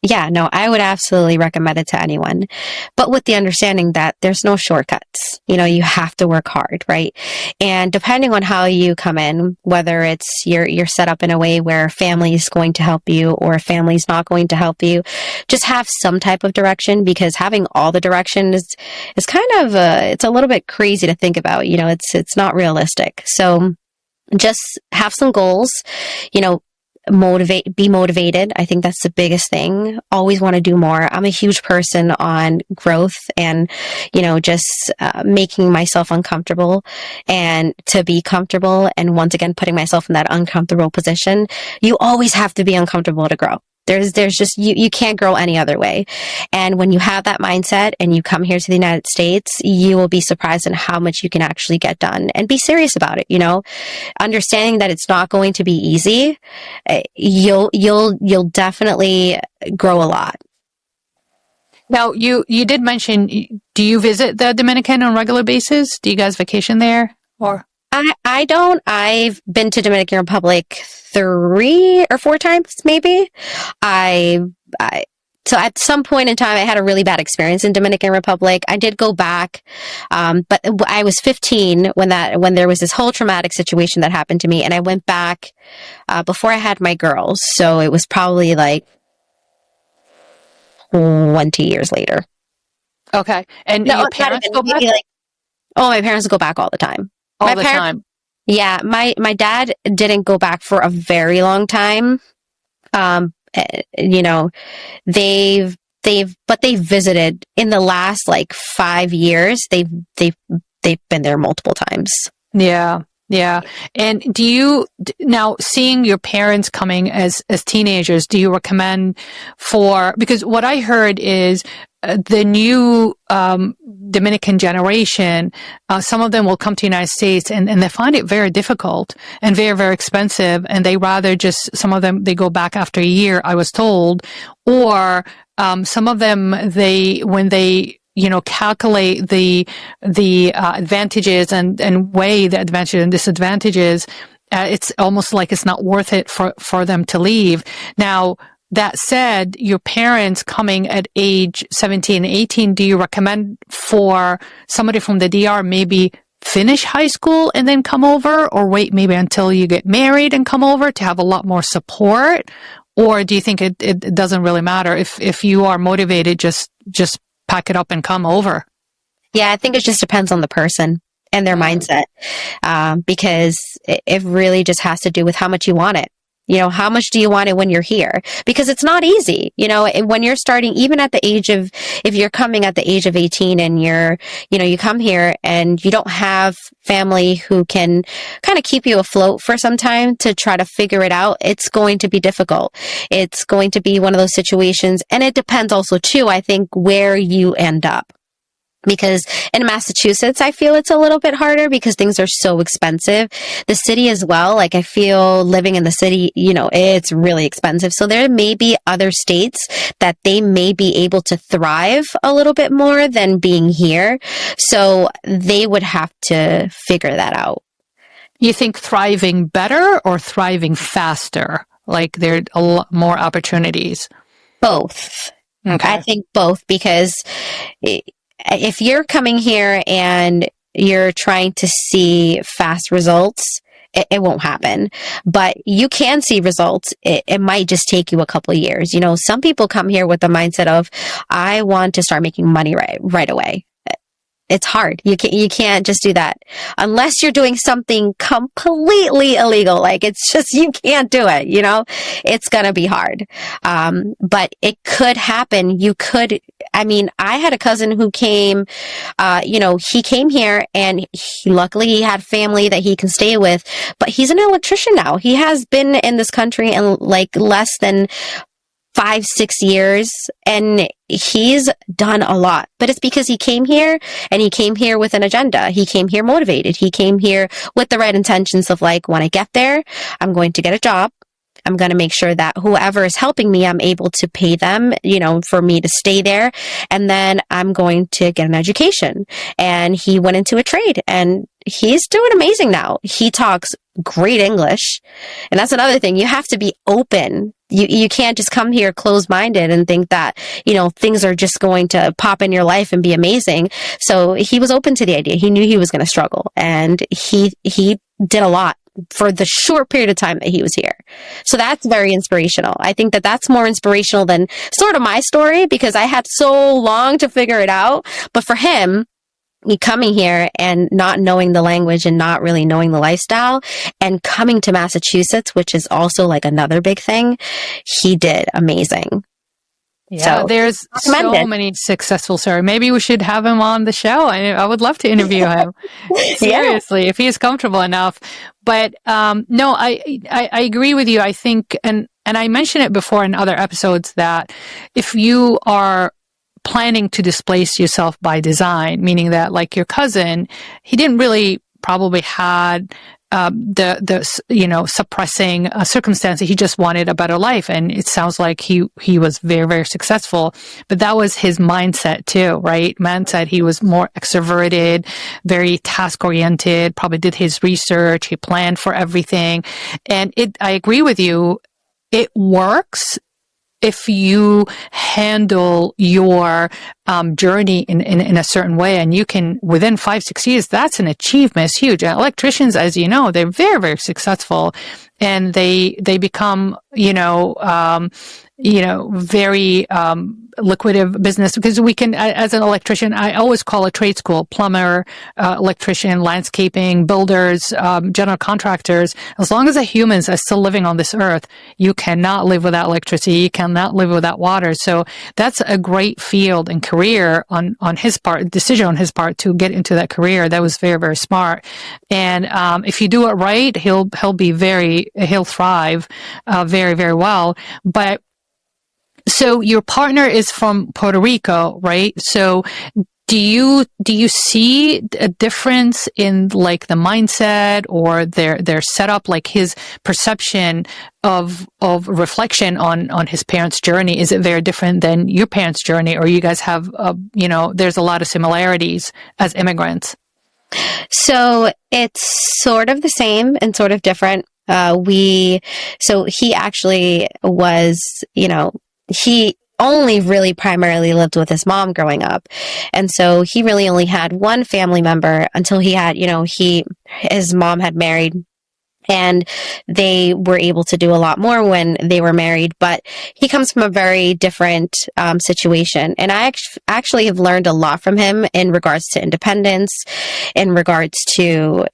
Yeah, no, I would absolutely recommend it to anyone, but with the understanding that there's no shortcuts. You have to work hard, right? And depending on how you come in, whether it's you're set up in a way where family is going to help you or family's not going to help you, just have some type of direction, because having all the direction is kind of it's a little bit crazy to think about. It's not realistic. So just have some goals. Be motivated. I think that's the biggest thing. Always want to do more. I'm a huge person on growth and, just making myself uncomfortable and to be comfortable. And once again, putting myself in that uncomfortable position. You always have to be uncomfortable to grow. There's just, you can't grow any other way. And when you have that mindset and you come here to the United States, you will be surprised at how much you can actually get done, and be serious about it. Understanding that it's not going to be easy. You'll definitely grow a lot. Now, you did mention, do you visit the Dominican on a regular basis? Do you guys vacation there, or? I don't. I've been to Dominican Republic 3 or 4 times, maybe. So at some point in time, I had a really bad experience in Dominican Republic. I did go back, but I was 15 when there was this whole traumatic situation that happened to me, and I went back before I had my girls. So it was probably like 20 years later. Okay, and your parents go back? My parents go back all the time. All the time. Yeah, my dad didn't go back for a very long time. They've visited in the last 5 years. They've been there multiple times. Yeah. Yeah. And do you, now seeing your parents coming as teenagers, do you recommend because what I heard is the new Dominican generation, some of them will come to the United States and they find it very difficult and very, very expensive. And they rather some of them, they go back after a year, I was told, or some of them, when they calculate the advantages and weigh the advantages and disadvantages, it's almost like it's not worth it for them to leave. Now, that said, your parents coming at age 17, 18, do you recommend for somebody from the DR maybe finish high school and then come over, or wait maybe until you get married and come over to have a lot more support? Or do you think it doesn't really matter if you are motivated, just pack it up and come over? Yeah, I think it just depends on the person and their mindset, because it really just has to do with how much you want it. How much do you want it when you're here? Because it's not easy. When you're starting, even at the age of, if you're coming at the age of 18 and you come here and you don't have family who can kind of keep you afloat for some time to try to figure it out, it's going to be difficult. It's going to be one of those situations. And it depends also too, I think, where you end up. Because in Massachusetts, I feel it's a little bit harder because things are so expensive. The city as well, like I feel living in the city, it's really expensive. So there may be other states that they may be able to thrive a little bit more than being here. So they would have to figure that out. You think thriving better or thriving faster? Like there are a lot more opportunities? Both. Okay. I think both, because if you're coming here and you're trying to see fast results, it won't happen. But you can see results. It might just take you a couple of years. Some people come here with the mindset of, I want to start making money right away. It's hard. You can't just do that unless you're doing something completely illegal. Like it's just, you can't do it. It's going to be hard. But it could happen. I had a cousin who came, he came here and luckily he had family that he can stay with, but he's an electrician now. He has been in this country in like less than 5-6 years, and he's done a lot. But it's because he came here and he came here with an agenda. He came here motivated. He came here with the right intentions of like, when I get there, I'm going to get a job. I'm going to make sure that whoever is helping me, I'm able to pay them, for me to stay there. And then I'm going to get an education. And he went into a trade and he's doing amazing now. He talks great English. And that's another thing. You have to be open. You can't just come here closed-minded and think that, things are just going to pop in your life and be amazing. So he was open to the idea. He knew he was going to struggle, and he did a lot for the short period of time that he was here. So that's very inspirational. I think that that's more inspirational than sort of my story, because I had so long to figure it out. But for him, coming here and not knowing the language and not really knowing the lifestyle, and coming to Massachusetts, which is also like another big thing, he did amazing. Yeah, So, there's so many successful stories. Maybe we should have him on the show. I would love to interview him. Seriously, if he's comfortable enough. But no, I agree with you. I think, and I mentioned it before in other episodes, that if you are planning to displace yourself by design, meaning that like your cousin, he didn't really probably had suppressing circumstances. He just wanted a better life. And it sounds like he was very, very successful, but that was his mindset too, right? Mindset. He was more extroverted, very task oriented, probably did his research. He planned for everything. And I agree with you. It works if you handle your journey in a certain way, and you can, within 5-6 years, that's an achievement. It's huge. Electricians, as you know, they're very, very successful, and they become, very lucrative business, because we can, as an electrician, I always call a trade school: plumber, electrician, landscaping, builders, general contractors. As long as the humans are still living on this earth, you cannot live without electricity. You cannot live without water. So that's a great field and career on his part, decision on his part to get into that career. That was very, very smart. And if you do it right, he'll thrive very, very well. But so your partner is from Puerto Rico, right? So do you see a difference in like the mindset or their setup, like his perception of reflection on his parents' journey? Is it very different than your parents' journey, or you guys have there's a lot of similarities as immigrants? So it's sort of the same and sort of different. So he actually was, he only really primarily lived with his mom growing up. And so he really only had one family member until he had, his mom had married And they were able to do a lot more when they were married, but he comes from a very different situation. And I actually have learned a lot from him in regards to independence, in regards to,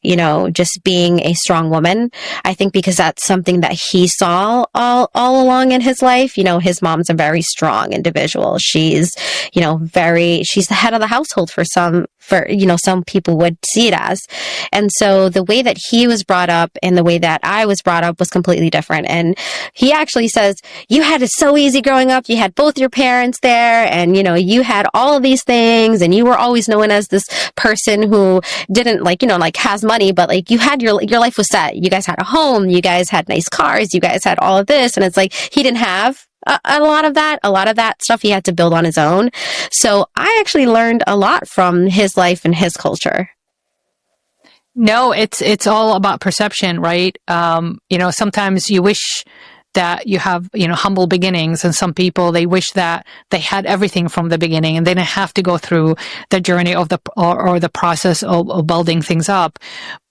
just being a strong woman. I think because that's something that he saw all along in his life. His mom's a very strong individual. She's, she's the head of the household some people would see it as. And so the way that he was brought up and the way that I was brought up was completely different. And he actually says, you had it so easy growing up. You had both your parents there and, you had all of these things and you were always known as this person who didn't has money, but you had your life was set. You guys had a home. You guys had nice cars. You guys had all of this. And it's he didn't have a lot of that stuff he had to build on his own. So I actually learned a lot from his life and his culture. No, it's all about perception, right? Sometimes you wish that you have, humble beginnings, and some people, they wish that they had everything from the beginning and they didn't have to go through the journey of or the process of building things up.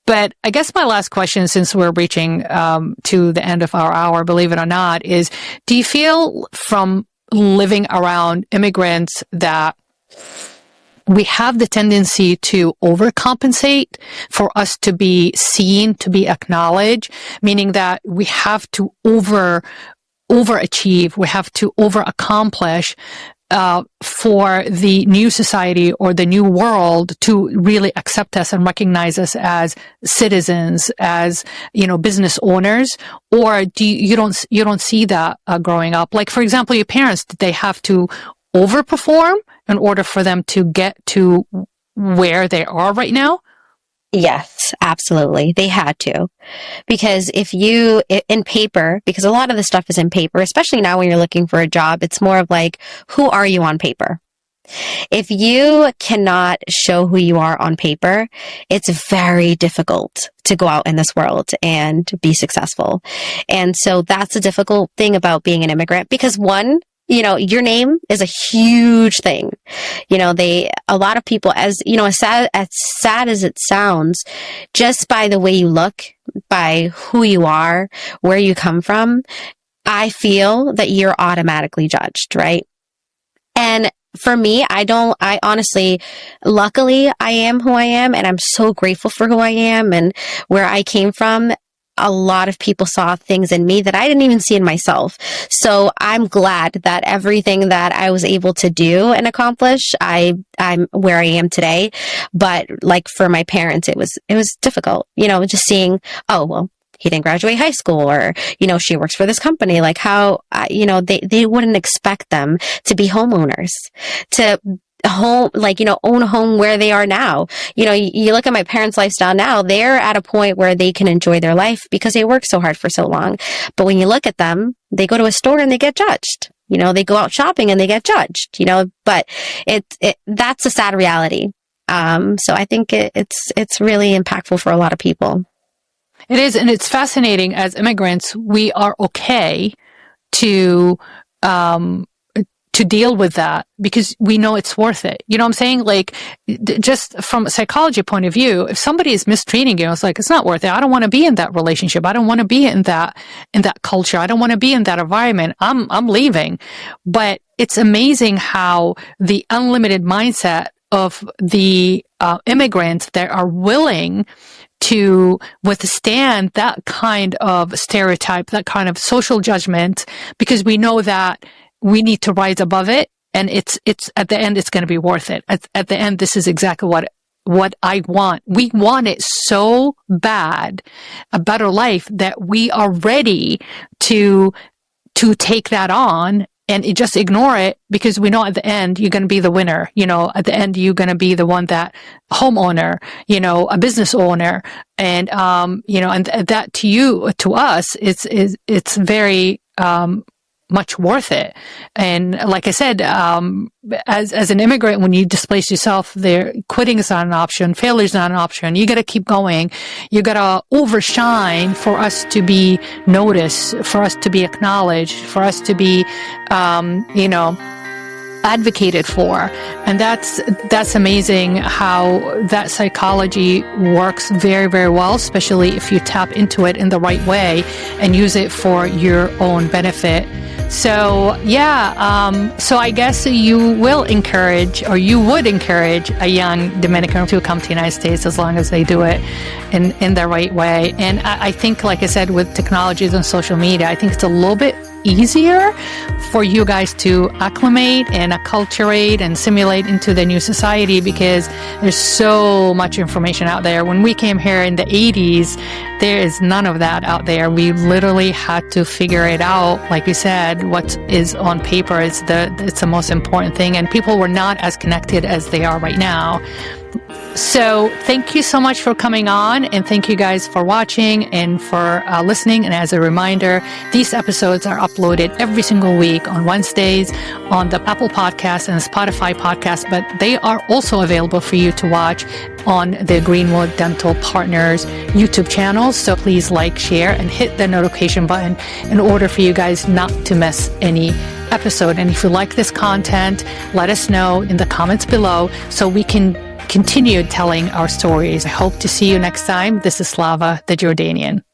But I guess my last question, since we're reaching to the end of our hour, believe it or not, is do you feel from living around immigrants that we have the tendency to overcompensate for us to be seen, to be acknowledged, meaning that we have to overachieve, we have to overaccomplish for the new society or the new world to really accept us and recognize us as citizens, as, business owners? Or you don't see that growing up? Like, for example, your parents, did they have to overperform in order for them to get to where they are right now? Yes, absolutely. They had to. Because in paper, because a lot of the stuff is in paper, especially now when you're looking for a job, it's more of who are you on paper? If you cannot show who you are on paper, it's very difficult to go out in this world and be successful. And so that's the difficult thing about being an immigrant, because one, your name is a huge thing. A lot of people, as sad as it sounds, just by the way you look, by who you are, where you come from, I feel that you're automatically judged, right? And for me, I honestly, luckily, I am who I am, and I'm so grateful for who I am and where I came from. A lot of people saw things in me that I didn't even see in myself. So I'm glad that everything that I was able to do and accomplish, I'm where I am today. But for my parents, it was difficult, just seeing, oh, well, he didn't graduate high school, or, she works for this company. How, they wouldn't expect them to be homeowners, to own a home where they are now. You look at my parents' lifestyle now, they're at a point where they can enjoy their life because they work so hard for so long. But when you look at them, they go to a store and they get judged. They go out shopping and they get judged, but that's a sad reality. So I think it's really impactful for a lot of people. It is. And it's fascinating, as immigrants, we are okay to deal with that because we know it's worth it. You know what I'm saying? Just from a psychology point of view, if somebody is mistreating you, it's not worth it. I don't want to be in that relationship. I don't want to be in that culture. I don't want to be in that environment. I'm leaving. But it's amazing how the unlimited mindset of the immigrants that are willing to withstand that kind of stereotype, that kind of social judgment, because we know that we need to rise above it, and it's at the end, it's going to be worth it. At the end, this is exactly what I want. We want it so bad, a better life, that we are ready to take that on and just ignore it, because we know at the end you're going to be the winner. At the end you're going to be the one that homeowner, a business owner, and and that to us, it's very much worth it. And like I said, as an immigrant, when you displace yourself, there, quitting is not an option. Failure is not an option. You got to keep going. You got to overshine for us to be noticed, for us to be acknowledged, for us to be, advocated for. And that's amazing how that psychology works very, very well, especially if you tap into it in the right way and use it for your own benefit. So so I guess you would encourage a young Dominican to come to the United States as long as they do it in the right way. And I think, like I said, with technologies and social media, I think it's a little bit easier for you guys to acclimate and acculturate and simulate into the new society, because there's so much information out there. When we came here in the 80s, there is none of that out there. We literally had to figure it out. Like you said, what is on paper is it's the most important thing, and people were not as connected as they are right now. So thank you so much for coming on, and thank you guys for watching and for listening. And as a reminder, these episodes are uploaded every single week on Wednesdays on the Apple Podcast and Spotify podcast, but they are also available for you to watch on the Greenwood Dental Partners YouTube channel. So please like, share, and hit the notification button in order for you guys not to miss any episode. And if you like this content, let us know in the comments below so we can continue telling our stories. I hope to see you next time. This is Slava, the Jordanian.